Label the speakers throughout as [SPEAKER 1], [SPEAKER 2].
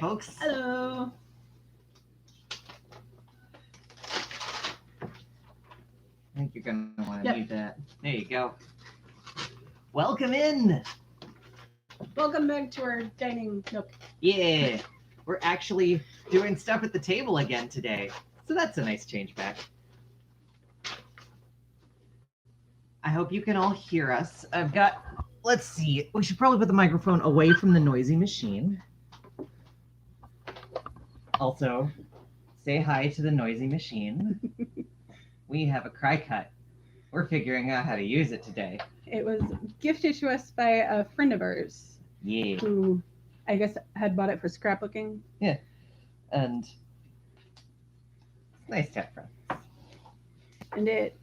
[SPEAKER 1] folks.
[SPEAKER 2] Hello.
[SPEAKER 1] I think you're going to want to mute that. There you go. Welcome in.
[SPEAKER 2] Welcome back to our dining nook.
[SPEAKER 1] Yeah. We're actually doing stuff at the table again today. So that's a nice change back. I hope you can all hear us. I've got, let's see, we should probably put the microphone away from the noisy machine. Also, say hi to the noisy machine. We have a Cricut. We're figuring out how to use it today.
[SPEAKER 2] It was gifted to us by a friend of ours.
[SPEAKER 1] Yeah.
[SPEAKER 2] Who, I guess, had bought it for scrapbooking.
[SPEAKER 1] Yeah. And it's nice to have friends.
[SPEAKER 2] And it,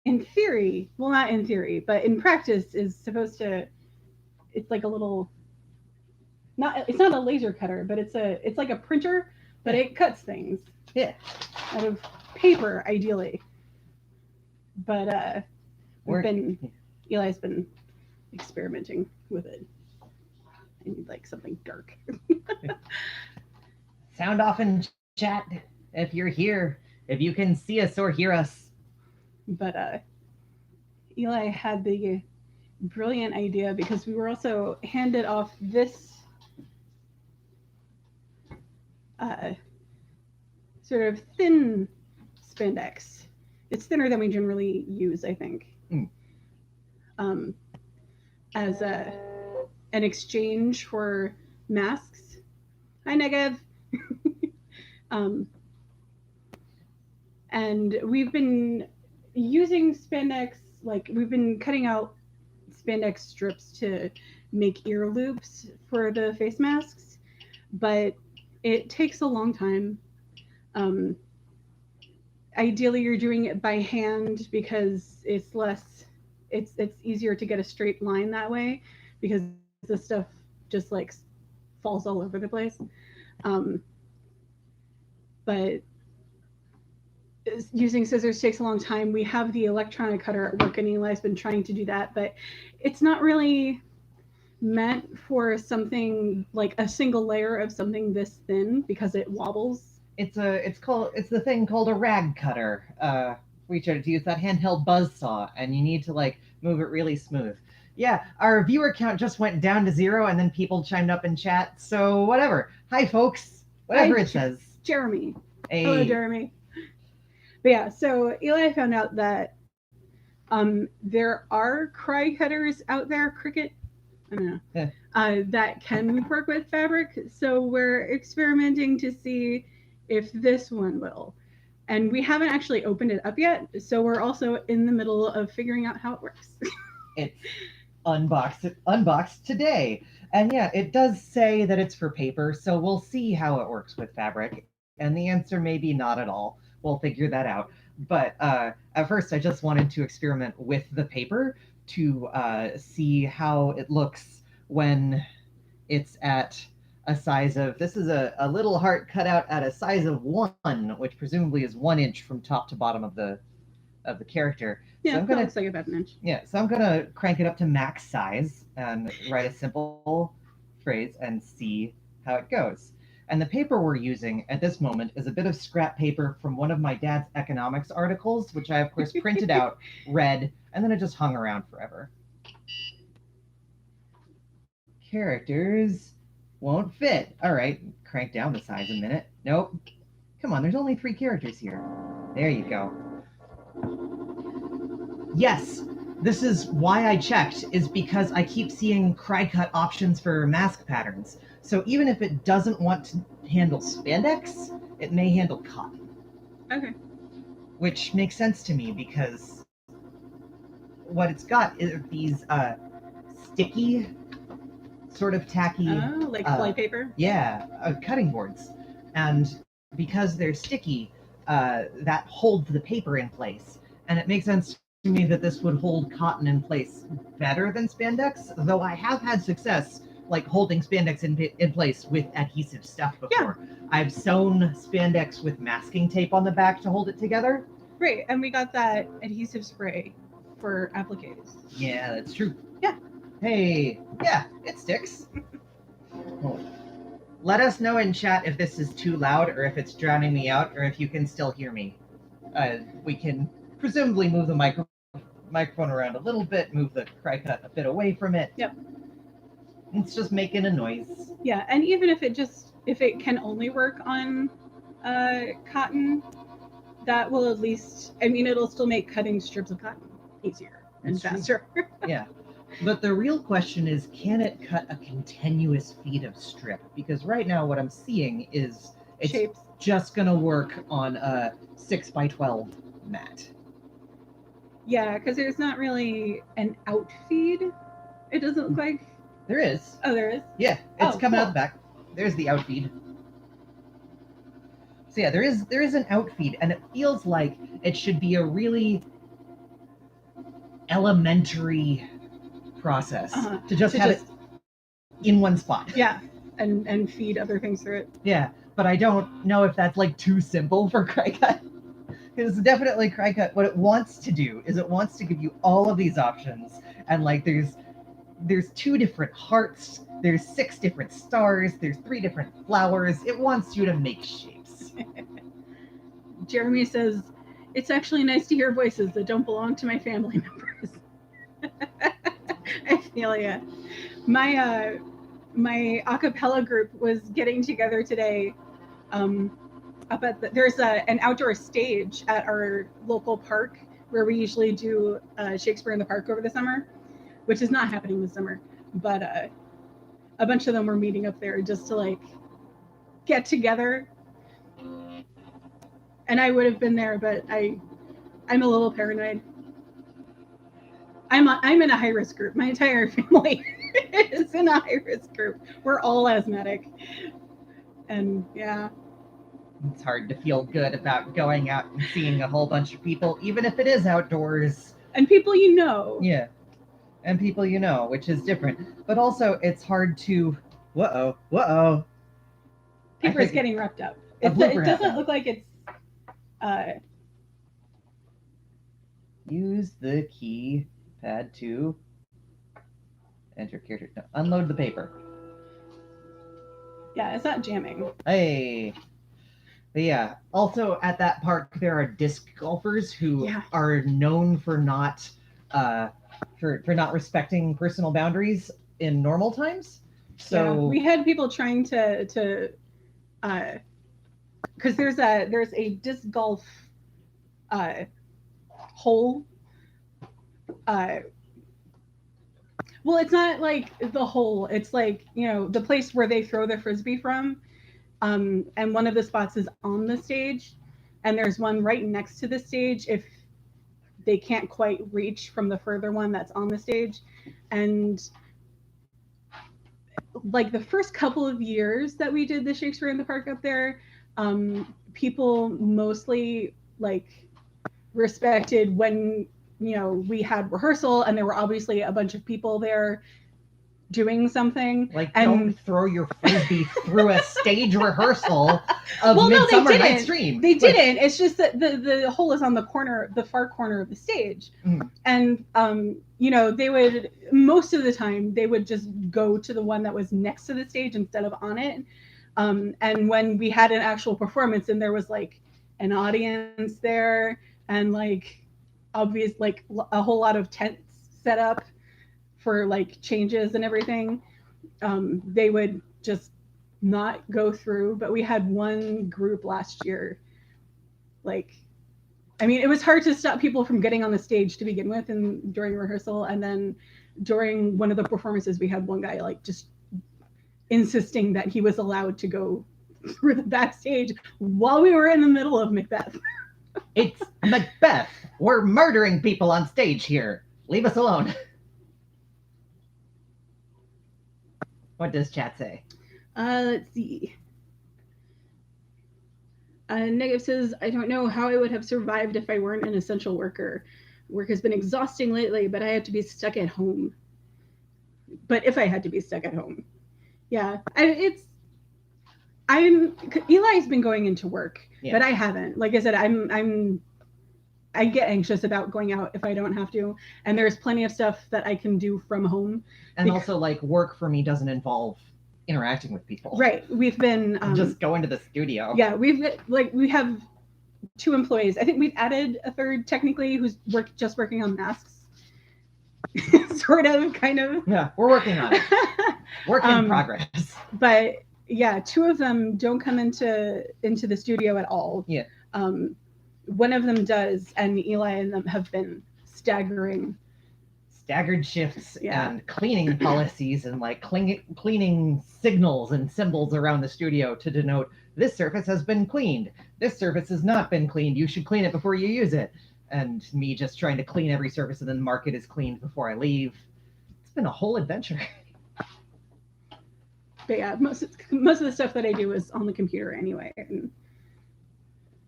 [SPEAKER 2] in theory, well, not in theory, but in practice, is supposed to, it's like a little, it's not a laser cutter, but it's like a printer, but it cuts things.
[SPEAKER 1] Yeah.
[SPEAKER 2] Out of paper, ideally. But Eli's been experimenting with it. I need like something dark.
[SPEAKER 1] Sound off in chat if you're here, if you can see us or hear us.
[SPEAKER 2] But Eli had the brilliant idea, because we were also handed off this sort of thin spandex. It's thinner than we generally use, I think. As an exchange for masks. Hi, Negev. And we've been using spandex, like we've been cutting out spandex strips to make ear loops for the face masks, but it takes a long time. Ideally, you're doing it by hand because it's easier to get a straight line that way, because the stuff just like falls all over the place. But using scissors takes a long time. We have the electronic cutter at work, and Eli's been trying to do that, but it's not really meant for something like a single layer of something this thin, because it wobbles.
[SPEAKER 1] It's the thing called a rag cutter. We tried to use that handheld buzz saw, and you need to like move it really smooth. Yeah, our viewer count just went down to 0, and then people chimed up in chat. So whatever. Hi, folks. Whatever it says.
[SPEAKER 2] Jeremy.
[SPEAKER 1] Hey.
[SPEAKER 2] Hello, Jeremy. But yeah, so Eli found out that there are cry cutters out there, Cricut, I don't know, that can work with fabric. So we're experimenting to see if this one will. And we haven't actually opened it up yet, so we're also in the middle of figuring out how it works.
[SPEAKER 1] It's unboxed today. And yeah, it does say that it's for paper, so we'll see how it works with fabric. And the answer may be not at all. We'll figure that out. But at first, I just wanted to experiment with the paper to see how it looks when it's at a size of, this is a little heart cut out at a size of 1, which presumably is 1 inch from top to bottom of the character.
[SPEAKER 2] Yeah,
[SPEAKER 1] so
[SPEAKER 2] that looks like about an inch.
[SPEAKER 1] Yeah, so I'm gonna crank it up to max size and write a simple phrase and see how it goes. And the paper we're using at this moment is a bit of scrap paper from one of my dad's economics articles, which I, of course, printed out, read, and then it just hung around forever. Characters won't fit. All right, crank down the size a minute. Nope. Come on, there's only 3 characters here. There you go. Yes, this is why I checked, is because I keep seeing Cricut options for mask patterns. So even if it doesn't want to handle spandex, it may handle cotton.
[SPEAKER 2] Okay.
[SPEAKER 1] Which makes sense to me, because what it's got is these sticky, sort of tacky...
[SPEAKER 2] Oh, like fly paper?
[SPEAKER 1] Yeah, cutting boards. And because they're sticky, that holds the paper in place. And it makes sense to me that this would hold cotton in place better than spandex, though I have had success like holding spandex in place with adhesive stuff before. Yeah. I've sewn spandex with masking tape on the back to hold it together.
[SPEAKER 2] Right, and we got that adhesive spray for appliques.
[SPEAKER 1] Yeah, that's true. Yeah. Hey, yeah, it sticks. Oh. Let us know in chat if this is too loud or if it's drowning me out or if you can still hear me. We can presumably move the microphone around a little bit, move the Cricut a bit away from it.
[SPEAKER 2] Yep.
[SPEAKER 1] It's just making a noise.
[SPEAKER 2] Yeah, and even if it can only work on cotton, that will at least, I mean, it'll still make cutting strips of cotton easier and
[SPEAKER 1] That's true.
[SPEAKER 2] faster.
[SPEAKER 1] Yeah. But the real question is, can it cut a continuous feet of strip? Because right now what I'm seeing is it's
[SPEAKER 2] Shapes.
[SPEAKER 1] just going to work on a 6x12 mat.
[SPEAKER 2] Yeah, because there's not really an outfeed. It doesn't look like.
[SPEAKER 1] There is.
[SPEAKER 2] Oh, there is?
[SPEAKER 1] Yeah, it's
[SPEAKER 2] Oh,
[SPEAKER 1] coming out
[SPEAKER 2] cool.
[SPEAKER 1] the back. There's the outfeed. So yeah, there is an outfeed, and it feels like it should be a really elementary process to just have it in one spot.
[SPEAKER 2] Yeah, and feed other things through it.
[SPEAKER 1] Yeah, but I don't know if that's like too simple for Cricut. Because definitely Cricut, what it wants to do is it wants to give you all of these options, and like there's 2 different hearts, there's 6 different stars, there's 3 different flowers. It wants you to make shapes.
[SPEAKER 2] Jeremy says, it's actually nice to hear voices that don't belong to my family members. I feel ya. My a cappella group was getting together today. Up at there's an outdoor stage at our local park where we usually do Shakespeare in the Park over the summer, which is not happening this summer. But a bunch of them were meeting up there just to like get together. And I would have been there, but I'm a little paranoid. I'm in a high risk group. My entire family is in a high risk group. We're all asthmatic, and yeah,
[SPEAKER 1] it's hard to feel good about going out and seeing a whole bunch of people, even if it is outdoors.
[SPEAKER 2] And people you know.
[SPEAKER 1] Yeah, and people you know, which is different. But also, it's hard to. Whoa.
[SPEAKER 2] Paper's getting wrapped up. It doesn't look like it's.
[SPEAKER 1] Use the keypad to enter character. No, unload the paper.
[SPEAKER 2] Yeah, it's not jamming.
[SPEAKER 1] Hey. But yeah. Also, at that park, there are disc golfers who are known for not for not respecting personal boundaries in normal times. So
[SPEAKER 2] we had people trying to because there's a disc golf hole. Well, it's not like the hole. It's like, the place where they throw the frisbee from. And one of the spots is on the stage, and there's one right next to the stage if they can't quite reach from the further one that's on the stage. And like the first couple of years that we did the Shakespeare in the Park up there, people mostly like respected when we had rehearsal and there were obviously a bunch of people there doing something.
[SPEAKER 1] Like, don't throw your frisbee through a stage rehearsal of Midsummer Night's Dream.
[SPEAKER 2] They didn't. It's just that the hole is on the far corner of the stage. And they would, most of the time they would just go to the one that was next to the stage instead of on it. And when we had an actual performance and there was like an audience there and like obvious, like a whole lot of tents set up for like changes and everything, they would just not go through. But we had one group last year, like, I mean, it was hard to stop people from getting on the stage to begin with and during rehearsal. And then during one of the performances, we had one guy like just insisting that he was allowed to go through the backstage while we were in the middle of Macbeth.
[SPEAKER 1] It's Macbeth. We're murdering people on stage here. Leave us alone. What does chat say?
[SPEAKER 2] Let's see. Negative says, I don't know how I would have survived if I weren't an essential worker. Work has been exhausting lately, but I have to be stuck at home. But if I had to be stuck at home. Yeah, Eli's been going into work, but I haven't. Like I said, I get anxious about going out if I don't have to. And there's plenty of stuff that I can do from home.
[SPEAKER 1] And also, like, work for me doesn't involve interacting with people.
[SPEAKER 2] Right. We've been
[SPEAKER 1] just going to the studio.
[SPEAKER 2] Yeah, we have 2 employees. I think we've added a third technically who's working on masks. Sort of, kind of.
[SPEAKER 1] Yeah, we're working on it. Work in progress.
[SPEAKER 2] But yeah, 2 of them don't come into the studio at all.
[SPEAKER 1] Yeah.
[SPEAKER 2] One of them does, and Eli and them have been staggered
[SPEAKER 1] shifts and cleaning policies and like cleaning signals and symbols around the studio to denote this surface has been cleaned. This surface has not been cleaned. You should clean it before you use it. And me just trying to clean every surface and then mark it as cleaned before I leave. It's been a whole adventure.
[SPEAKER 2] But yeah, most of the stuff that I do is on the computer anyway. And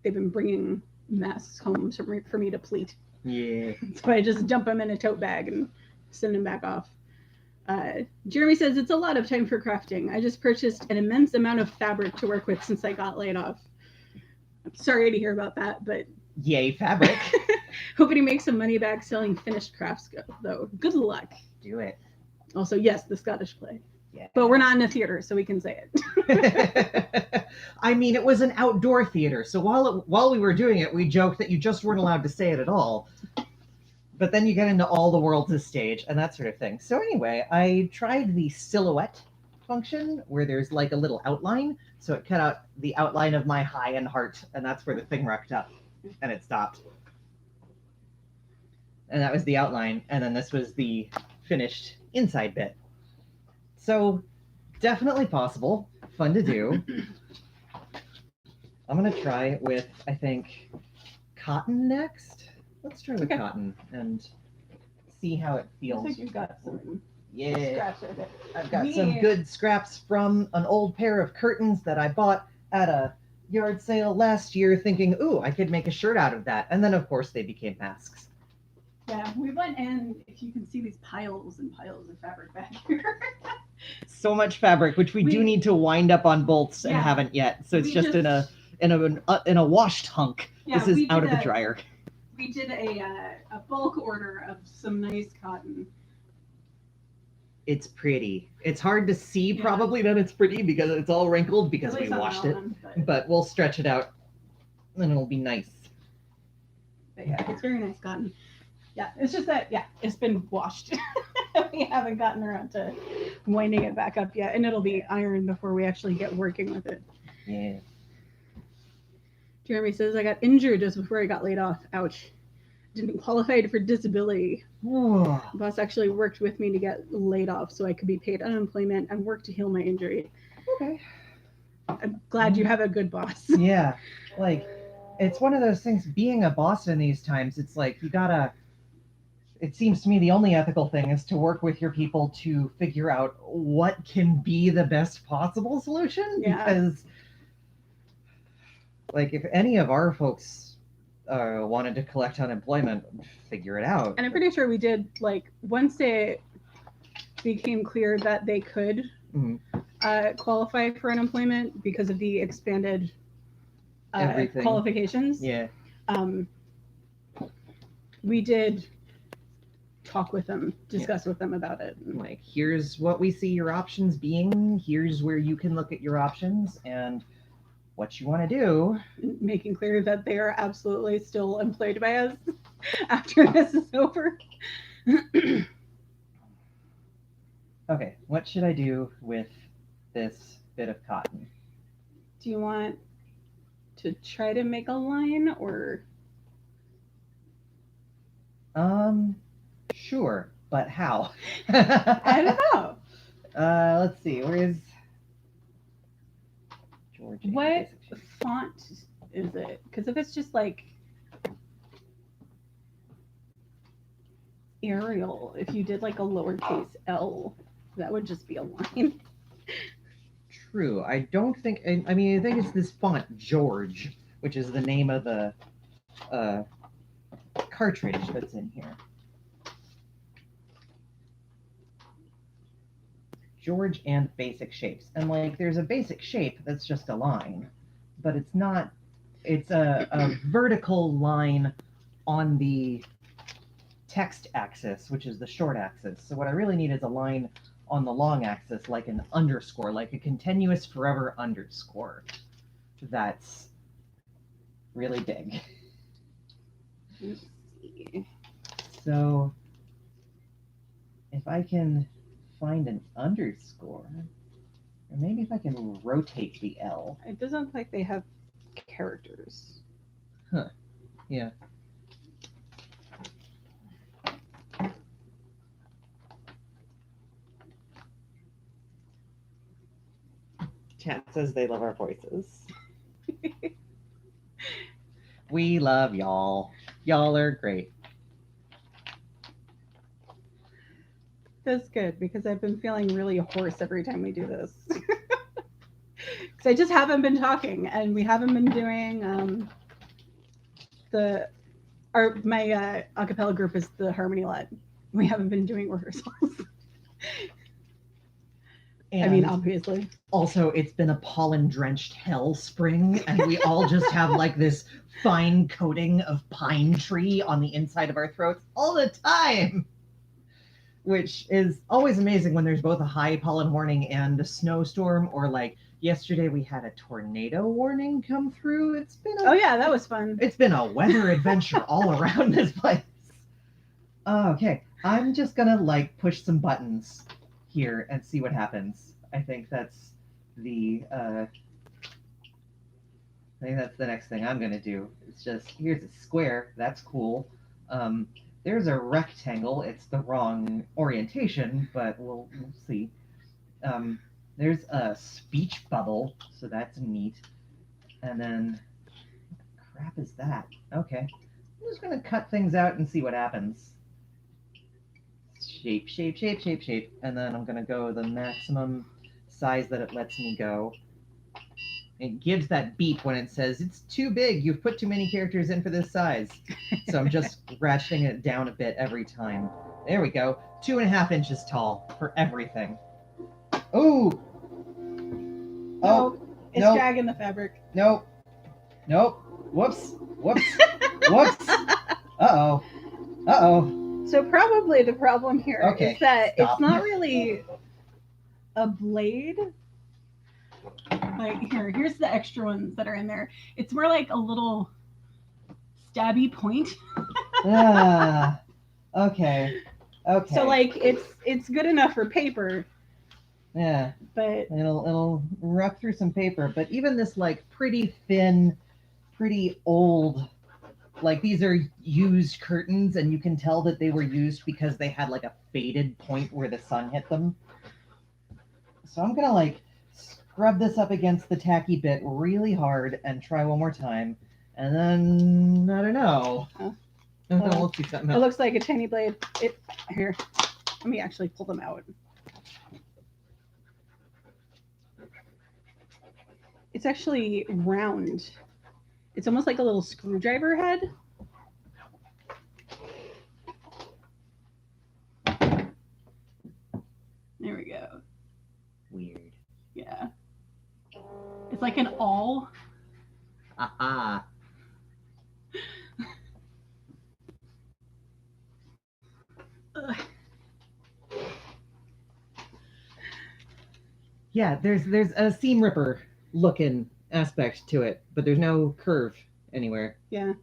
[SPEAKER 2] they've been bringing masks home for me to pleat.
[SPEAKER 1] Yeah.
[SPEAKER 2] So I just dump them in a tote bag and send them back off. Jeremy says, it's a lot of time for crafting. I just purchased an immense amount of fabric to work with since I got laid off. I'm sorry to hear about that, but...
[SPEAKER 1] Yay, fabric.
[SPEAKER 2] Hoping to make some money back selling finished crafts, though. Good luck.
[SPEAKER 1] Do it.
[SPEAKER 2] Also, yes, the Scottish play.
[SPEAKER 1] Yeah.
[SPEAKER 2] But we're not in a theater, so we can say
[SPEAKER 1] it. I mean, it was an outdoor theater, so while we were doing it, we joked that you just weren't allowed to say it at all. But then you get into all the worlds of stage and that sort of thing. So anyway, I tried the silhouette function where there's like a little outline. So it cut out the outline of my high and heart, and that's where the thing wrecked up, and it stopped. And that was the outline, and then this was the finished inside bit. So definitely possible, fun to do. I'm gonna try with, I think, cotton next. Let's try with cotton and see how it feels.
[SPEAKER 2] I think you've got some
[SPEAKER 1] scraps
[SPEAKER 2] right there.
[SPEAKER 1] I've got some good scraps from an old pair of curtains that I bought at a yard sale last year thinking, ooh, I could make a shirt out of that. And then, of course, they became masks.
[SPEAKER 2] Yeah, we went in, if you can see these piles and piles of fabric back here.
[SPEAKER 1] So much fabric, which we do need to wind up on bolts and haven't yet. So it's just in a washed hunk. This is out of the dryer.
[SPEAKER 2] We did a bulk order of some nice cotton.
[SPEAKER 1] It's pretty. It's hard to see probably that it's pretty because it's all wrinkled because we washed it. But we'll stretch it out and it'll be nice.
[SPEAKER 2] But yeah, it's very nice cotton. Yeah, it's just that, it's been washed. We haven't gotten around to winding it back up yet, and it'll be ironed before we actually get working with it.
[SPEAKER 1] Yeah.
[SPEAKER 2] Jeremy says, I got injured just before I got laid off. Ouch. Didn't qualify for disability.
[SPEAKER 1] Whoa.
[SPEAKER 2] Boss actually worked with me to get laid off so I could be paid unemployment and work to heal my injury.
[SPEAKER 1] Okay.
[SPEAKER 2] I'm glad you have a good boss.
[SPEAKER 1] Yeah. Like, it's one of those things, being a boss in these times, it's like, it seems to me the only ethical thing is to work with your people to figure out what can be the best possible solution.
[SPEAKER 2] Yeah.
[SPEAKER 1] Because, like, if any of our folks wanted to collect unemployment, figure it out.
[SPEAKER 2] And I'm pretty sure we did, like, once it became clear that they could qualify for unemployment because of the expanded qualifications.
[SPEAKER 1] Yeah.
[SPEAKER 2] We did talk with them, discuss with them about it.
[SPEAKER 1] Like, here's what we see your options being. Here's where you can look at your options and what you want to do.
[SPEAKER 2] Making clear that they are absolutely still employed by us after this is over.
[SPEAKER 1] Okay, what should I do with this bit of cotton?
[SPEAKER 2] Do you want to try to make a line or?
[SPEAKER 1] Sure, but how?
[SPEAKER 2] I don't know.
[SPEAKER 1] Let's see. Where's George?
[SPEAKER 2] What font is it? Because if it's just like Arial, if you did like a lowercase L, that would just be a line.
[SPEAKER 1] True. I don't think. I mean, I think it's this font George, which is the name of the cartridge that's in here. George and basic shapes. And like, there's a basic shape that's just a line, but it's not, it's a vertical line on the text axis, which is the short axis. So what I really need is a line on the long axis like an underscore, like a continuous forever underscore. That's really big.
[SPEAKER 2] Let's see.
[SPEAKER 1] So if I can find an underscore, or maybe if I can rotate the L.
[SPEAKER 2] It doesn't look like they have characters.
[SPEAKER 1] Yeah. Chat says they love our voices. We love y'all. Y'all are great.
[SPEAKER 2] That's good because I've been feeling really hoarse every time we do this. Because I just haven't been talking, and we haven't been doing my a cappella group is the harmony led. We haven't been doing rehearsals.
[SPEAKER 1] And
[SPEAKER 2] I mean, obviously.
[SPEAKER 1] Also, it's been a pollen-drenched hell spring, and we all just have like this fine coating of pine tree on the inside of our throats all the time. Which is always amazing when there's both a high pollen warning and a snowstorm, or like yesterday we had a tornado warning come through. It's been
[SPEAKER 2] Oh yeah, that was fun.
[SPEAKER 1] It's been a weather adventure all around this place. Okay, I'm just gonna like push some buttons here and see what happens. I think that's the next thing I'm gonna do. It's just here's a square. That's cool. There's a rectangle. It's the wrong orientation, but we'll see. There's a speech bubble, so that's neat. And then, what crap is that? Okay, I'm just gonna cut things out and see what happens. Shape, shape, shape, shape, shape, and then I'm gonna go the maximum size that it lets me go. It gives that beep when it says, it's too big, you've put too many characters in for this size. So I'm just ratcheting it down a bit every time. There we go. 2.5 inches tall for everything. Ooh!
[SPEAKER 2] No, it's
[SPEAKER 1] nope.
[SPEAKER 2] dragging the fabric.
[SPEAKER 1] Nope. Nope. Whoops. Whoops. Whoops. Uh-oh. Uh-oh.
[SPEAKER 2] So probably the problem here is that
[SPEAKER 1] stop.
[SPEAKER 2] it's not really a blade. Like here's the extra ones that are in there. It's more like a little stabby point.
[SPEAKER 1] Okay. Okay.
[SPEAKER 2] So like it's good enough for paper.
[SPEAKER 1] Yeah.
[SPEAKER 2] But
[SPEAKER 1] it'll rough through some paper. But even this like pretty thin, pretty old, like these are used curtains, and you can tell that they were used because they had like a faded point where the sun hit them. So I'm gonna like scrub this up against the tacky bit really hard and try one more time. And then I don't know. We'll see something else.
[SPEAKER 2] It looks like a tiny blade. Here. Let me actually pull them out. It's actually round. It's almost like a little screwdriver head. There we go.
[SPEAKER 1] Weird.
[SPEAKER 2] Yeah. It's like an awl.
[SPEAKER 1] Aha. Yeah, there's a seam ripper looking aspect to it, but there's no curve anywhere.
[SPEAKER 2] Yeah.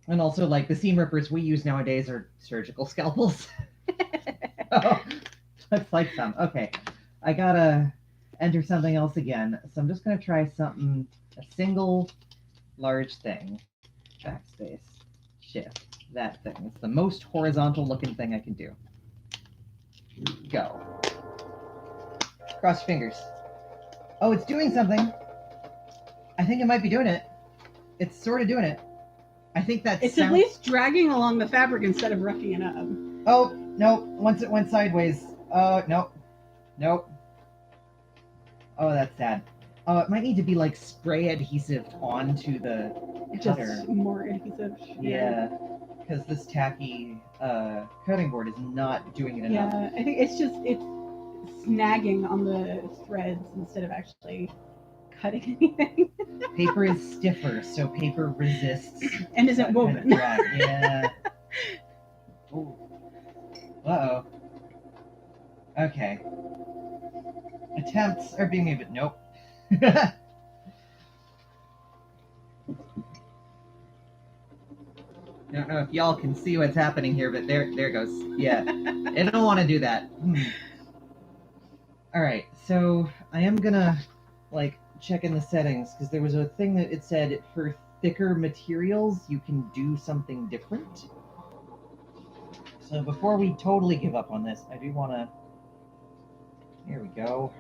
[SPEAKER 1] And also, like, the seam rippers we use nowadays are surgical scalpels. Oh, looks like some. Okay, I gotta enter something else again. So I'm just gonna try a single large thing. Backspace, shift, that thing. It's the most horizontal looking thing I can do. Go. Cross your fingers. Oh, it's doing something. I think it might be doing it. It's sort of doing it. I think that's
[SPEAKER 2] at least dragging along the fabric instead of roughing it up.
[SPEAKER 1] Oh, no. Once it went sideways. Oh, nope. Nope. Oh, that's sad. Oh, it might need to be like spray adhesive onto the cutter.
[SPEAKER 2] Just more adhesive.
[SPEAKER 1] Yeah. Because this tacky cutting board is not doing it enough.
[SPEAKER 2] Yeah, I think it's snagging on the threads instead of actually cutting anything.
[SPEAKER 1] Paper is stiffer, so paper resists
[SPEAKER 2] and isn't woven.
[SPEAKER 1] Kind of drag. Yeah. Ooh. Uh-oh. Okay. Attempts are being made, but nope. I don't know if y'all can see what's happening here, but there goes. Yeah. I don't want to do that. Alright, so I am gonna, like, check in the settings, because there was a thing that it said for thicker materials, you can do something different. So before we totally give up on this, I do want to... Here we go.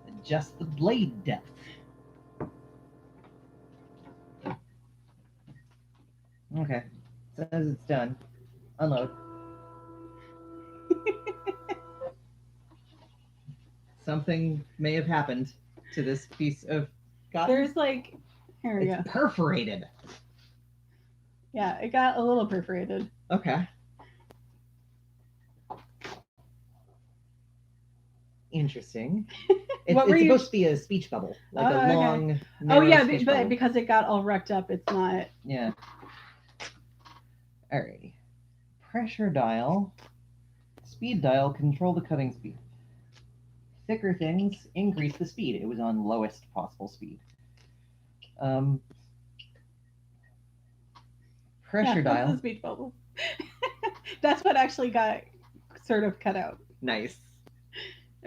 [SPEAKER 1] Adjust the blade depth. Okay. Says it's done. Unload. Something may have happened to this piece of cotton.
[SPEAKER 2] There's like, here we go.
[SPEAKER 1] It's perforated.
[SPEAKER 2] Yeah, it got a little perforated.
[SPEAKER 1] Okay. Interesting. It's supposed to be a speech bubble, like a long.
[SPEAKER 2] Okay. Oh yeah, but because it got all wrecked up, it's not.
[SPEAKER 1] Yeah. Alrighty. Pressure dial. Speed dial. Control the cutting speed. Thicker things increase the speed. It was on lowest possible speed. Pressure dial.
[SPEAKER 2] That's the speech bubble. That's what actually got sort of cut out.
[SPEAKER 1] Nice.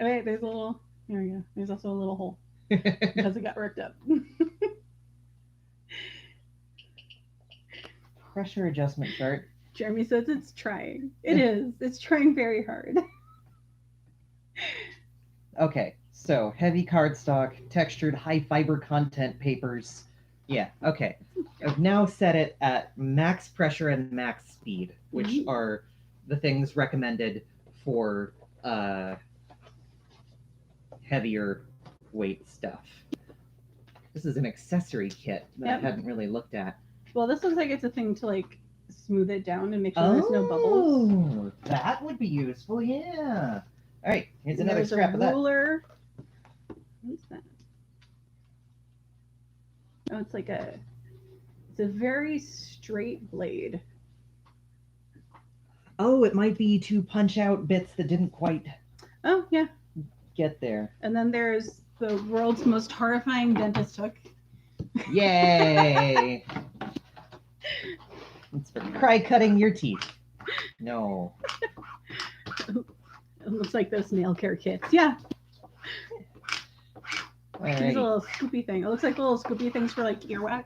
[SPEAKER 2] Okay, there's a little. There we go. There's also a little hole because it got worked up.
[SPEAKER 1] Pressure adjustment chart.
[SPEAKER 2] Jeremy says it's trying. It is. It's trying very hard.
[SPEAKER 1] Okay, so heavy cardstock, textured high fiber content papers. Yeah, okay. I've now set it at max pressure and max speed, which are the things recommended for heavier weight stuff. This is an accessory kit that I hadn't really looked at.
[SPEAKER 2] Well, this looks like it's a thing to like smooth it down and make sure there's no bubbles.
[SPEAKER 1] Oh, that would be useful, yeah. All right, here's another scrap of that.
[SPEAKER 2] Ruler. What's that? Oh, it's like it's a very straight blade.
[SPEAKER 1] Oh, it might be to punch out bits that didn't quite.
[SPEAKER 2] Oh, yeah.
[SPEAKER 1] Get there.
[SPEAKER 2] And then there's the world's most horrifying dentist hook.
[SPEAKER 1] Yay! It's for cutting your teeth. No.
[SPEAKER 2] It looks like those nail care kits. Yeah. There's a little scoopy thing. It looks like little scoopy things for like earwax.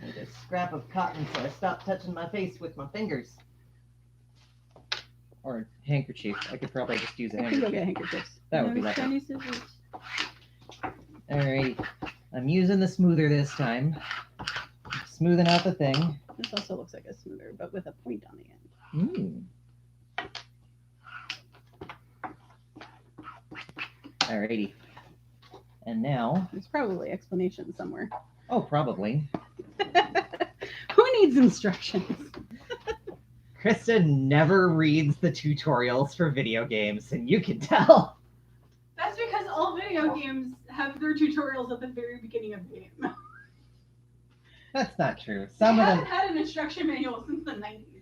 [SPEAKER 1] Need a scrap of cotton so I stop touching my face with my fingers. Or handkerchief. I could probably just use a handkerchief.
[SPEAKER 2] I can go get handkerchiefs.
[SPEAKER 1] That would be lovely. Alright. I'm using the smoother this time. Smoothing out the thing.
[SPEAKER 2] This also looks like a smoother, but with a point on the end.
[SPEAKER 1] Alrighty. And now...
[SPEAKER 2] There's probably explanation somewhere.
[SPEAKER 1] Oh, probably.
[SPEAKER 2] Who needs instructions?
[SPEAKER 1] Krista never reads the tutorials for video games, and you can tell.
[SPEAKER 2] That's because all video games have their tutorials at the very beginning of the game.
[SPEAKER 1] That's not true. Some of them
[SPEAKER 2] haven't had an instruction manual since the 90s.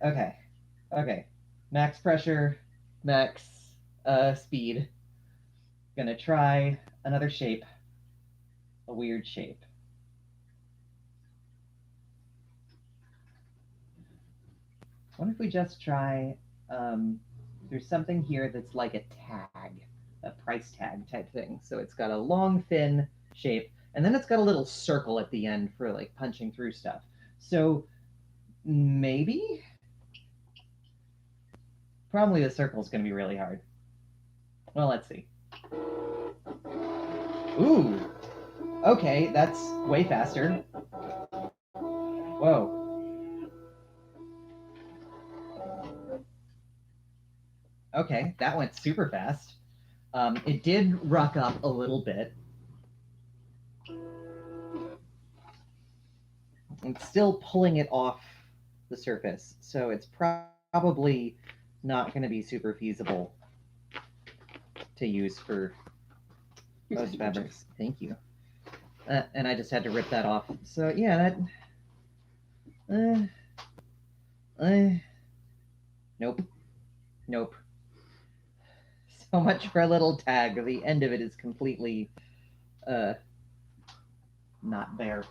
[SPEAKER 1] Okay. Max pressure, max speed. Gonna try another shape. A weird shape. What if we just try, there's something here that's like a tag, a price tag type thing. So it's got a long, thin shape, and then it's got a little circle at the end for like punching through stuff. So maybe? Probably the circle is going to be really hard. Well, let's see. Ooh. Okay, that's way faster. Whoa. Okay, that went super fast. It did ruck up a little bit. It's still pulling it off the surface, so it's probably not going to be super feasible to use for most fabrics. Thank you. And I just had to rip that off. So yeah, that. Uh, nope, nope. So much for a little tag. The end of it is completely uh not there.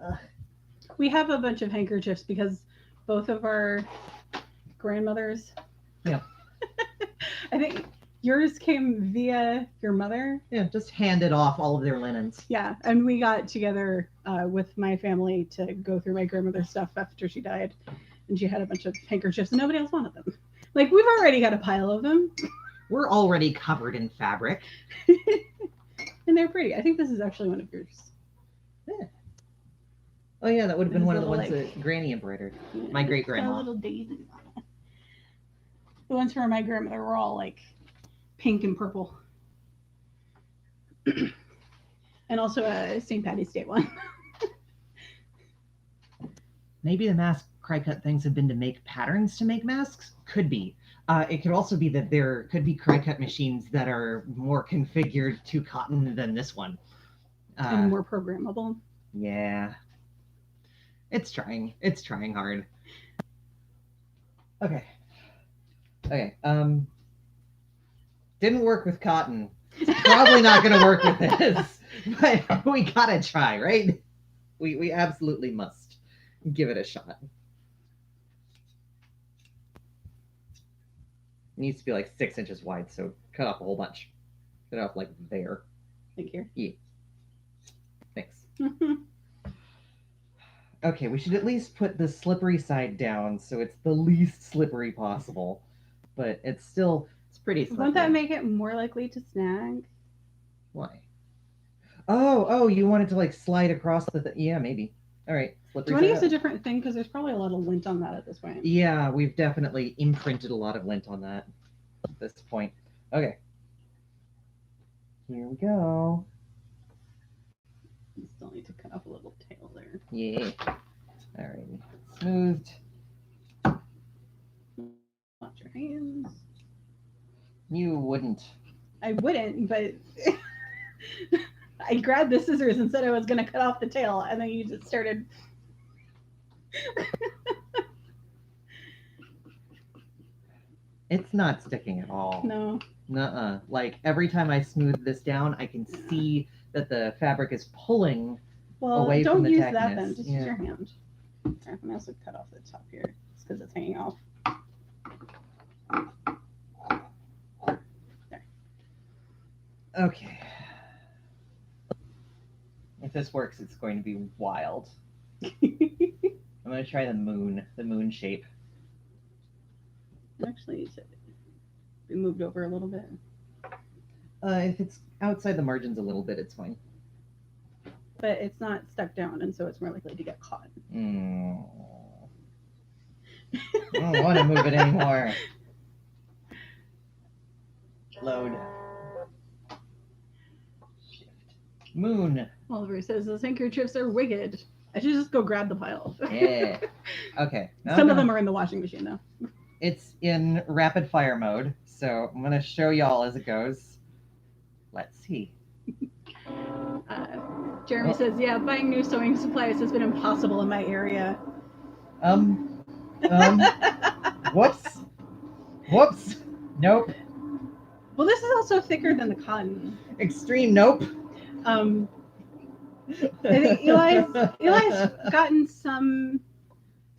[SPEAKER 1] Uh,
[SPEAKER 2] We have a bunch of handkerchiefs because both of our grandmothers.
[SPEAKER 1] Yeah.
[SPEAKER 2] I think yours came via your mother.
[SPEAKER 1] Yeah, just handed off all of their linens.
[SPEAKER 2] Yeah, and we got together with my family to go through my grandmother's stuff after she died, and she had a bunch of handkerchiefs, and nobody else wanted them. Like we've already got a pile of them.
[SPEAKER 1] We're already covered in fabric.
[SPEAKER 2] And they're pretty. I think this is actually one of yours.
[SPEAKER 1] Yeah. Oh yeah, that would have been
[SPEAKER 2] There's
[SPEAKER 1] one
[SPEAKER 2] a
[SPEAKER 1] of the
[SPEAKER 2] little,
[SPEAKER 1] ones
[SPEAKER 2] like,
[SPEAKER 1] that Granny embroidered.
[SPEAKER 2] Yeah,
[SPEAKER 1] My great
[SPEAKER 2] got a
[SPEAKER 1] grandma.
[SPEAKER 2] little daisy on it. The ones for my grandmother were all like pink and purple. And also a St. Patty's Day one.
[SPEAKER 1] Maybe the mask Cricut things have been to make patterns to make masks. Could be. It could also be that there could be Cricut machines that are more configured to cotton than this one.
[SPEAKER 2] And more programmable.
[SPEAKER 1] Yeah. It's trying. It's trying hard. Okay. Okay. Didn't work with cotton. It's probably not going to work with this. But we gotta try, right? We absolutely must give it a shot. It needs to be like 6 inches wide, so cut off a whole bunch. Cut off like there.
[SPEAKER 2] Like here.
[SPEAKER 1] Yeah. Thanks. Okay, we should at least put the slippery side down so it's the least slippery possible. But it's pretty slippery.
[SPEAKER 2] Won't that make it more likely to snag?
[SPEAKER 1] Why? Oh, you want it to like slide across the yeah, maybe. All right.
[SPEAKER 2] Do you want to use a different thing? Because there's probably a lot of lint on that at this point.
[SPEAKER 1] Yeah, we've definitely imprinted a lot of lint on that at this point. Okay. Here we go.
[SPEAKER 2] You still need to cut off a little tail there.
[SPEAKER 1] Yeah. All right. Smoothed.
[SPEAKER 2] Watch your hands.
[SPEAKER 1] You wouldn't.
[SPEAKER 2] I wouldn't, but I grabbed the scissors and said I was going to cut off the tail, and then you just started.
[SPEAKER 1] It's not sticking at all.
[SPEAKER 2] No.
[SPEAKER 1] Nuh-uh. Like every time I smooth this down, I can see that the fabric is pulling away from the
[SPEAKER 2] don't use
[SPEAKER 1] tackiness.
[SPEAKER 2] that then. Just use your hand. Let me also cut off the top here, just because it's hanging off. There.
[SPEAKER 1] Okay. If this works, it's going to be wild. I'm going to try the moon shape.
[SPEAKER 2] Actually, it should be moved over a little bit.
[SPEAKER 1] If it's outside the margins a little bit, it's fine.
[SPEAKER 2] But it's not stuck down, and so it's more likely to get caught.
[SPEAKER 1] I don't want to move it anymore. Load. Shift. Moon.
[SPEAKER 2] Oliver says those handkerchiefs are wicked. I should just go grab the pile.
[SPEAKER 1] Yeah. Okay.
[SPEAKER 2] Some of them are in the washing machine, though.
[SPEAKER 1] It's in rapid fire mode, so I'm going to show y'all as it goes. Let's see.
[SPEAKER 2] Jeremy says, yeah, buying new sewing supplies has been impossible in my area.
[SPEAKER 1] Whoops. Nope.
[SPEAKER 2] Well, this is also thicker than the cotton.
[SPEAKER 1] Extreme nope.
[SPEAKER 2] I think Eli's gotten some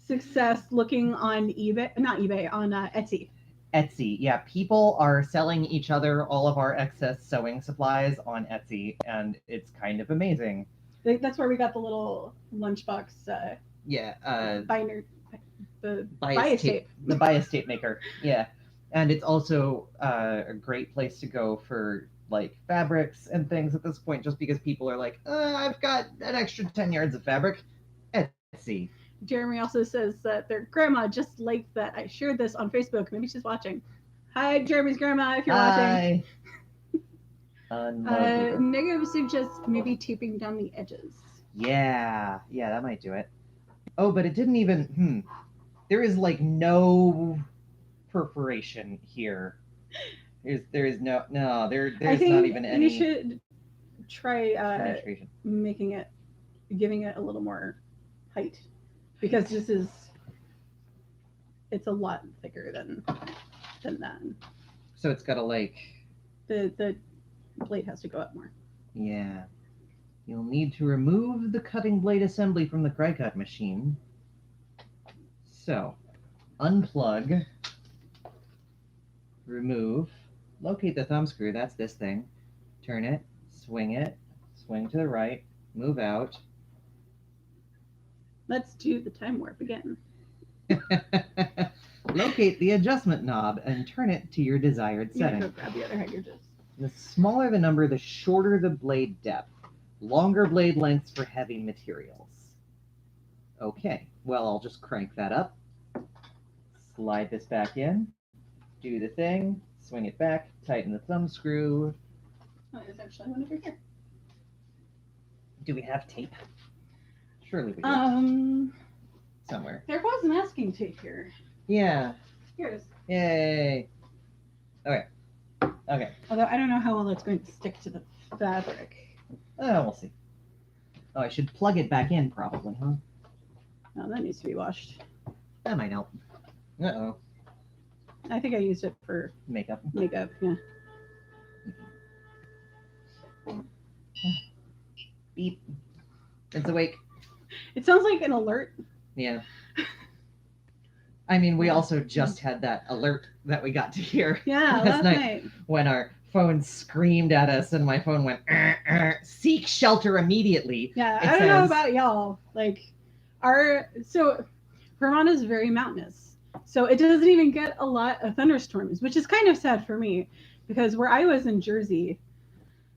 [SPEAKER 2] success looking on eBay, not eBay, on Etsy.
[SPEAKER 1] Etsy, yeah. People are selling each other all of our excess sewing supplies on Etsy, and it's kind of amazing.
[SPEAKER 2] That's where we got the little lunchbox. Binder, the bias tape.
[SPEAKER 1] The bias tape maker, yeah. And it's also a great place to go for like fabrics and things at this point, just because people are like, I've got an extra 10 yards of fabric. Etsy.
[SPEAKER 2] Jeremy also says that their grandma just liked that I shared this on Facebook. Maybe she's watching. Hi, Jeremy's grandma, if you're watching. Negative suggests maybe taping down the edges.
[SPEAKER 1] Yeah, that might do it. Oh, but it didn't even. There is like no perforation here. There's not even any.
[SPEAKER 2] You should try giving it a little more height, because it's a lot thicker than that.
[SPEAKER 1] So it's got to
[SPEAKER 2] The blade has to go up more.
[SPEAKER 1] Yeah. You'll need to remove the cutting blade assembly from the Cricut machine. So, unplug, remove, locate the thumb screw, that's this thing, turn it, swing to the right, move out.
[SPEAKER 2] Let's do the time warp again.
[SPEAKER 1] Locate the adjustment knob and turn it to your desired setting.
[SPEAKER 2] Go grab the other handkerchiefs.
[SPEAKER 1] The smaller the number, the shorter the blade depth. Longer blade lengths for heavy materials. Okay, well, I'll just crank that up. Slide this back in. Do the thing. Swing it back. Tighten the thumb screw.
[SPEAKER 2] Oh, there's actually one over here.
[SPEAKER 1] Do we have tape? Surely we do. Somewhere.
[SPEAKER 2] There was masking tape here.
[SPEAKER 1] Yeah.
[SPEAKER 2] Here it is.
[SPEAKER 1] Yay. Okay.
[SPEAKER 2] Although I don't know how well it's going to stick to the fabric.
[SPEAKER 1] Oh, we'll see. Oh, I should plug it back in probably, huh?
[SPEAKER 2] No, that needs to be washed.
[SPEAKER 1] That might help. Uh-oh.
[SPEAKER 2] I think I used it for
[SPEAKER 1] Makeup.
[SPEAKER 2] yeah.
[SPEAKER 1] Beep. It's awake.
[SPEAKER 2] It sounds like an alert.
[SPEAKER 1] Yeah. I mean, we also just had that alert that we got to hear
[SPEAKER 2] last night
[SPEAKER 1] when our phone screamed at us and my phone went, seek shelter immediately.
[SPEAKER 2] Yeah, I don't know about y'all. Like, Vermont is very mountainous. So it doesn't even get a lot of thunderstorms, which is kind of sad for me, because where I was in Jersey,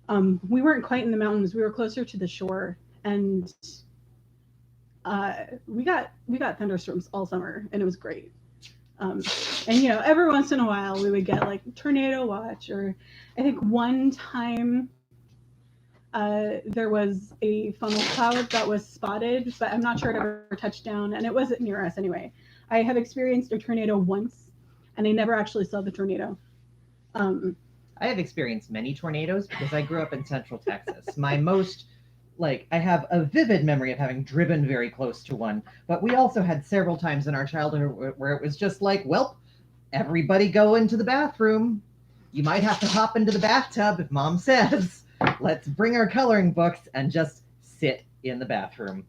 [SPEAKER 2] we weren't quite in the mountains. We were closer to the shore, and we got thunderstorms all summer, and it was great. And every once in a while we would get like tornado watch, or I think one time there was a funnel cloud that was spotted, but I'm not sure it ever touched down, and it wasn't near us anyway. I have experienced a tornado once, and I never actually saw the tornado.
[SPEAKER 1] I have experienced many tornadoes because I grew up in Central Texas. My most, I have a vivid memory of having driven very close to one, but we also had several times in our childhood where it was just like, well, everybody go into the bathroom. You might have to hop into the bathtub if mom says, let's bring our coloring books and just sit in the bathroom.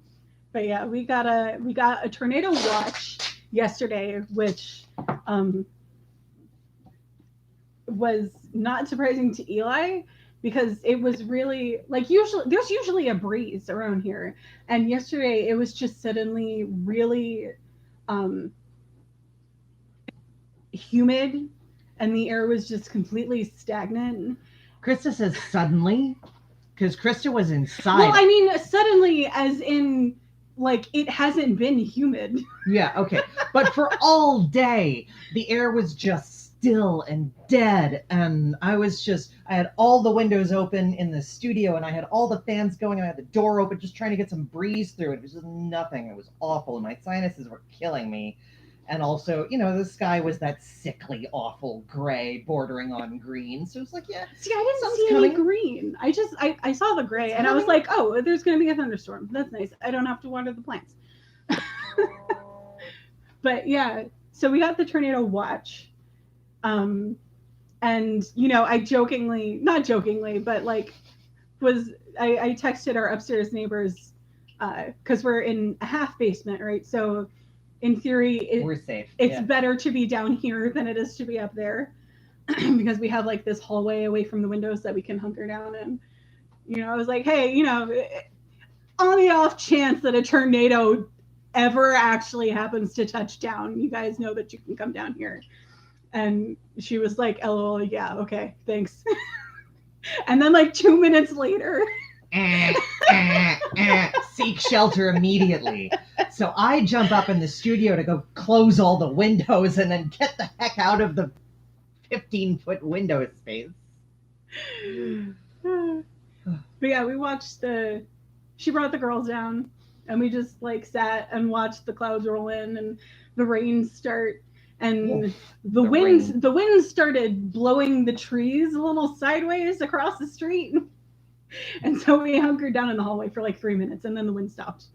[SPEAKER 2] But yeah, we got a tornado watch yesterday, which was not surprising to Eli, because it was really there's usually a breeze around here, and yesterday it was just suddenly really humid, and the air was just completely stagnant.
[SPEAKER 1] Krista says suddenly, because Krista was inside.
[SPEAKER 2] Well, I mean suddenly as in it hasn't been humid.
[SPEAKER 1] Yeah, okay. But for all day, the air was just still and dead, and I had all the windows open in the studio, and I had all the fans going, and I had the door open just trying to get some breeze through it. It was just nothing. It was awful, and my sinuses were killing me. And also, the sky was that sickly, awful gray bordering on green. So it was like, yeah.
[SPEAKER 2] See, I didn't see any green. I saw the gray, and I was like, oh, there's going to be a thunderstorm. That's nice. I don't have to water the plants. But yeah, so we got the tornado watch. And I jokingly, not jokingly, but I texted our upstairs neighbors, because we're in a half basement, right? So in theory,
[SPEAKER 1] we're safe.
[SPEAKER 2] It's better to be down here than it is to be up there, because we have this hallway away from the windows that we can hunker down in. I was like, hey, on the off chance that a tornado ever actually happens to touch down, you guys know that you can come down here. And she was like, LOL, yeah, okay, thanks. And then 2 minutes later,
[SPEAKER 1] seek shelter immediately. So I jump up in the studio to go close all the windows and then get the heck out of the 15-foot window space.
[SPEAKER 2] But yeah, we watched she brought the girls down, and we just sat and watched the clouds roll in and the rain start. And the wind started blowing the trees a little sideways across the street. And so we hunkered down in the hallway for like 3 minutes, and then the wind stopped.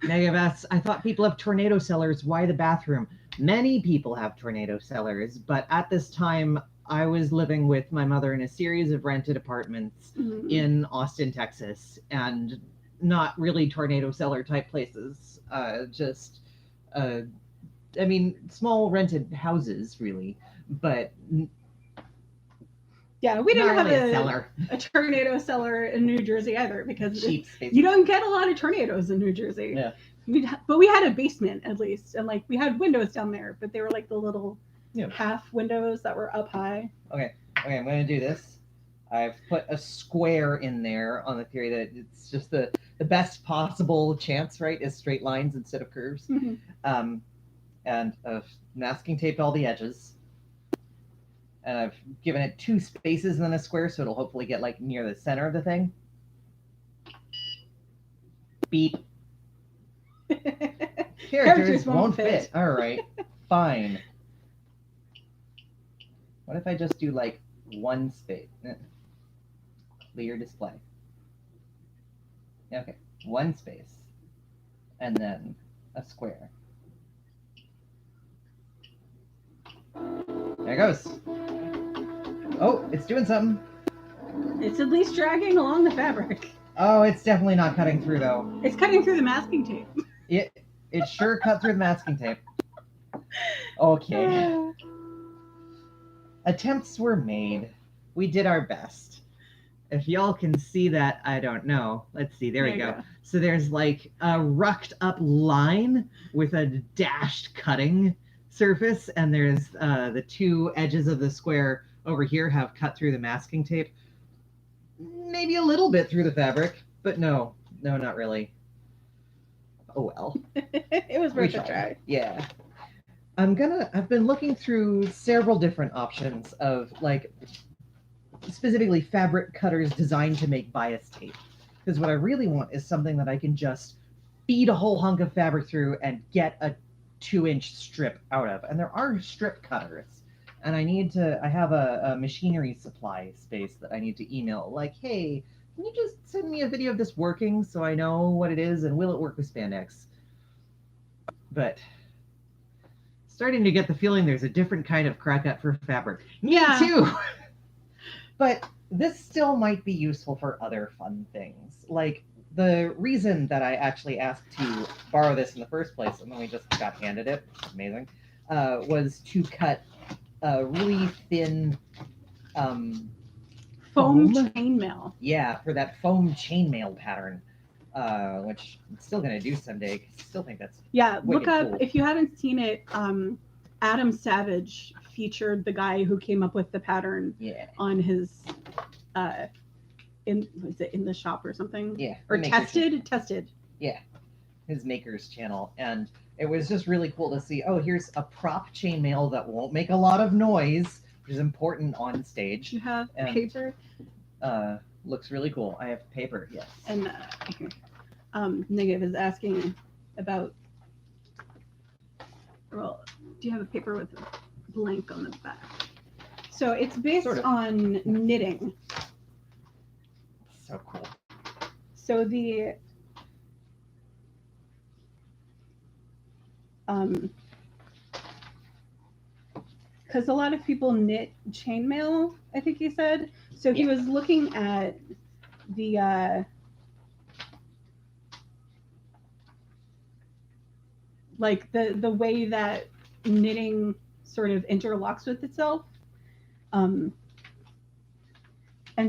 [SPEAKER 1] Megabaths. I thought people have tornado cellars. Why the bathroom? Many people have tornado cellars, but at this time, I was living with my mother in a series of rented apartments in Austin, Texas, and not really tornado cellar type places. I mean, small rented houses, really, but
[SPEAKER 2] Yeah, we didn't have
[SPEAKER 1] really cellar.
[SPEAKER 2] a tornado cellar in New Jersey either, because
[SPEAKER 1] Cheap space.
[SPEAKER 2] you don't get a lot of tornadoes in New Jersey.
[SPEAKER 1] Yeah.
[SPEAKER 2] But we had a basement at least, and like we had windows down there, but they were like the little half windows that were up high.
[SPEAKER 1] Okay, I'm going to do this. I've put a square in there on the theory that it's just the best possible chance, right, is straight lines instead of curves. And I've masking taped all the edges. And I've given it 2 spaces and then a square, so it'll hopefully get like near the center of the thing. Beep. Characters won't fit. All right, fine. What if I just do like 1 space? Clear display. Okay, 1 space. And then a square. There it goes. Oh, it's doing something.
[SPEAKER 2] It's at least dragging along the fabric.
[SPEAKER 1] Oh, it's definitely not cutting through, though.
[SPEAKER 2] It's cutting through the masking tape.
[SPEAKER 1] It sure cut through the masking tape. Okay. Attempts were made. We did our best. If y'all can see that, I don't know. Let's see. There we go. So there's like a rucked up line with a dashed cutting surface, and there's the 2 edges of the square over here have cut through the masking tape. Maybe a little bit through the fabric, but no, not really. Oh well.
[SPEAKER 2] It was worth a try.
[SPEAKER 1] Yeah. I've been looking through several different options of like specifically fabric cutters designed to make bias tape. Because what I really want is something that I can just feed a whole hunk of fabric through and get a 2-inch strip out of. And there are strip cutters. And I have a machinery supply space that I need to email. Like, hey, can you just send me a video of this working so I know what it is, and will it work with spandex? But starting to get the feeling there's a different kind of Cricut for fabric. Me too! But this still might be useful for other fun things. Like, the reason that I actually asked to borrow this in the first place, and then we just got handed it, amazing, was to cut a really thin
[SPEAKER 2] foam chainmail.
[SPEAKER 1] Yeah, for that foam chainmail pattern, which I'm still going to do someday, because I still think that's
[SPEAKER 2] look up,
[SPEAKER 1] cool.
[SPEAKER 2] If you haven't seen it, Adam Savage featured the guy who came up with the pattern on his in the shop or something?
[SPEAKER 1] Yeah.
[SPEAKER 2] Or tested.
[SPEAKER 1] Yeah. His maker's channel. And it was just really cool to see, here's a prop chainmail that won't make a lot of noise, which is important on stage.
[SPEAKER 2] You have paper?
[SPEAKER 1] Looks really cool. I have paper, yes.
[SPEAKER 2] And Negative is asking about, well, do you have a paper with a blank on the back? So it's based on knitting.
[SPEAKER 1] So cool.
[SPEAKER 2] So the because a lot of people knit chainmail, I think he said. So he was looking at the like the way that knitting sort of interlocks with itself. And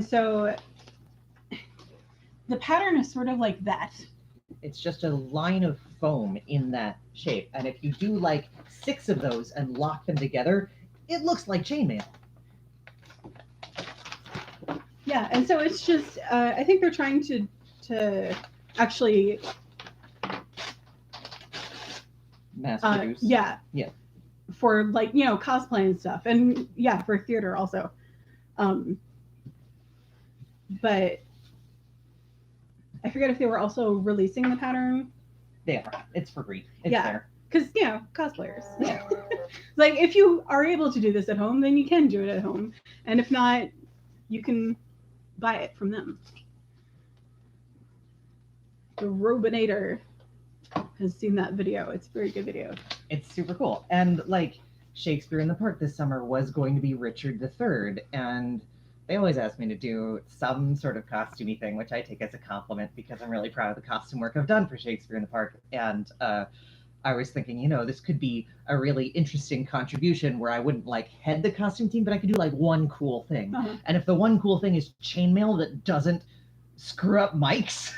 [SPEAKER 2] so the pattern is sort of like that.
[SPEAKER 1] It's just a line of foam in that shape. And if you do like 6 of those and lock them together, it looks like chainmail.
[SPEAKER 2] Yeah, and so it's just, I think they're trying to actually
[SPEAKER 1] mass produce.
[SPEAKER 2] Yeah. For like, cosplay and stuff. And for theater also. But I forget if they were also releasing the pattern.
[SPEAKER 1] They are. It's for free. It's there.
[SPEAKER 2] Because, cosplayers. Yeah. Like, if you are able to do this at home, then you can do it at home. And if not, you can buy it from them. the Robinator has seen that video. It's a very good video.
[SPEAKER 1] It's super cool. And like Shakespeare in the Park this summer was going to be Richard III, and they always ask me to do some sort of costumey thing, which I take as a compliment because I'm really proud of the costume work I've done for Shakespeare in the Park. And I was thinking, this could be a really interesting contribution where I wouldn't like head the costume team, but I could do like one cool thing.
[SPEAKER 2] Uh-huh.
[SPEAKER 1] And if the one cool thing is chainmail that doesn't screw up mics,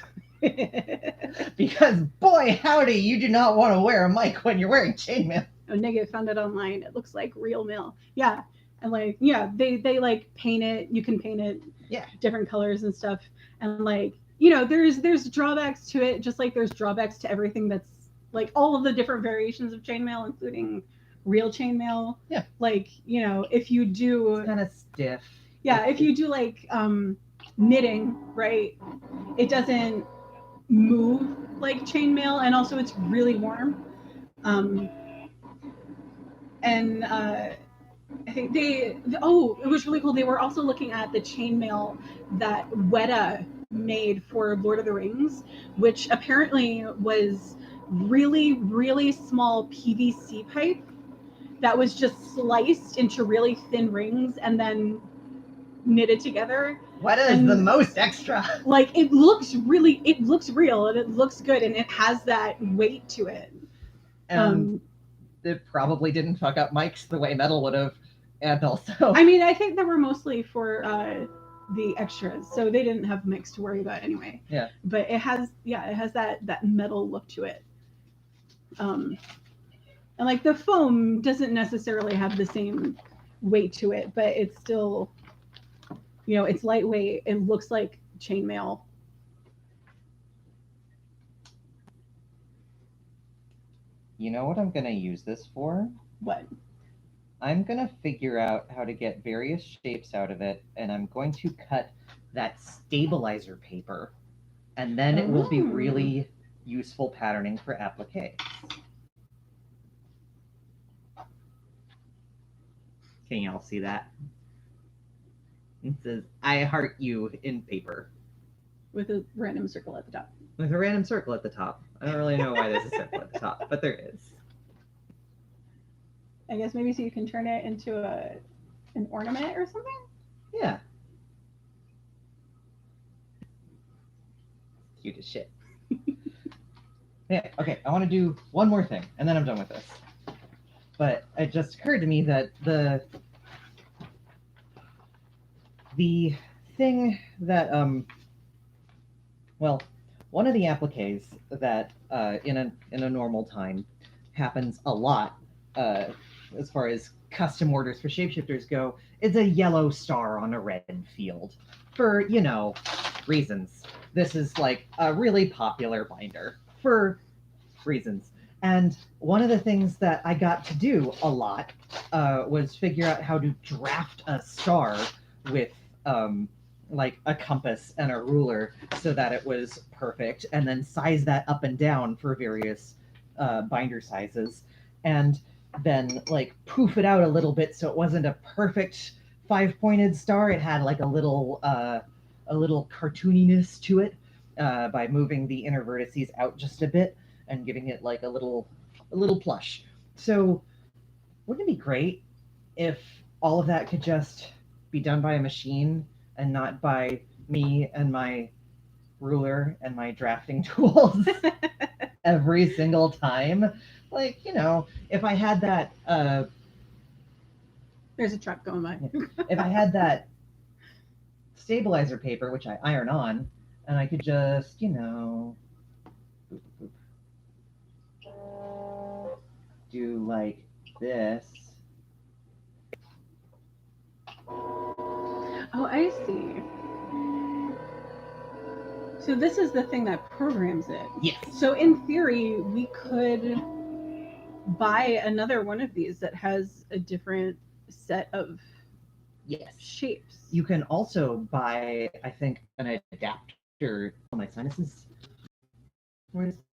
[SPEAKER 1] because boy, howdy, you do not want to wear a mic when you're wearing chainmail.
[SPEAKER 2] Oh, Nigga found it online. It looks like real mail. Yeah. And like, yeah, they like paint it. You can paint it different colors and stuff. And like, there's drawbacks to it, just like there's drawbacks to everything that's like all of the different variations of chainmail, including real chainmail.
[SPEAKER 1] Yeah.
[SPEAKER 2] Like, if you do
[SPEAKER 1] kind of stiff.
[SPEAKER 2] Yeah, if you do like knitting, right? It doesn't move like chainmail, and also it's really warm. And I think it was really cool. They were also looking at the chainmail that Weta made for Lord of the Rings, which apparently was really, really small PVC pipe that was just sliced into really thin rings and then knitted together.
[SPEAKER 1] Weta is the most extra.
[SPEAKER 2] Like it looks real and it looks good and it has that weight to it.
[SPEAKER 1] It probably didn't fuck up mics the way metal would have. And also,
[SPEAKER 2] I mean, I think they were mostly for the extras, so they didn't have mics to worry about anyway.
[SPEAKER 1] Yeah.
[SPEAKER 2] But it has that metal look to it. And like the foam doesn't necessarily have the same weight to it, but it's still, it's lightweight. It looks like chainmail.
[SPEAKER 1] You know what I'm going to use this for?
[SPEAKER 2] What?
[SPEAKER 1] I'm going to figure out how to get various shapes out of it, and I'm going to cut that stabilizer paper, and then it will be really useful patterning for appliques. Can y'all see that? It says, I heart you in paper.
[SPEAKER 2] With a random circle at the top.
[SPEAKER 1] With a random circle at the top. I don't really know why there's a circle at the top, but there is.
[SPEAKER 2] I guess maybe so you can turn it into an ornament or something?
[SPEAKER 1] Yeah. Cute as shit. Yeah, okay, I want to do one more thing, and then I'm done with this. But it just occurred to me that the thing that one of the appliques that in a normal time happens a lot as far as custom orders for shapeshifters go is a yellow star on a red field for reasons. This is like a really popular binder for reasons. And one of the things that I got to do a lot was figure out how to draft a star with like a compass and a ruler so that it was perfect, and then size that up and down for various binder sizes, and then like poof it out a little bit so it wasn't a perfect 5-pointed star. It had like a little cartooniness to it by moving the inner vertices out just a bit and giving it like a little plush. So wouldn't it be great if all of that could just be done by a machine and not by me and my ruler and my drafting tools every single time? Like, if I had that
[SPEAKER 2] there's a truck going by.
[SPEAKER 1] If I had that stabilizer paper, which I iron on, and I could just, boop, boop, do like this.
[SPEAKER 2] Oh, I see. So this is the thing that programs it.
[SPEAKER 1] Yes.
[SPEAKER 2] So in theory, we could buy another one of these that has a different set of shapes.
[SPEAKER 1] You can also buy, I think, an adapter. My sinuses. Where's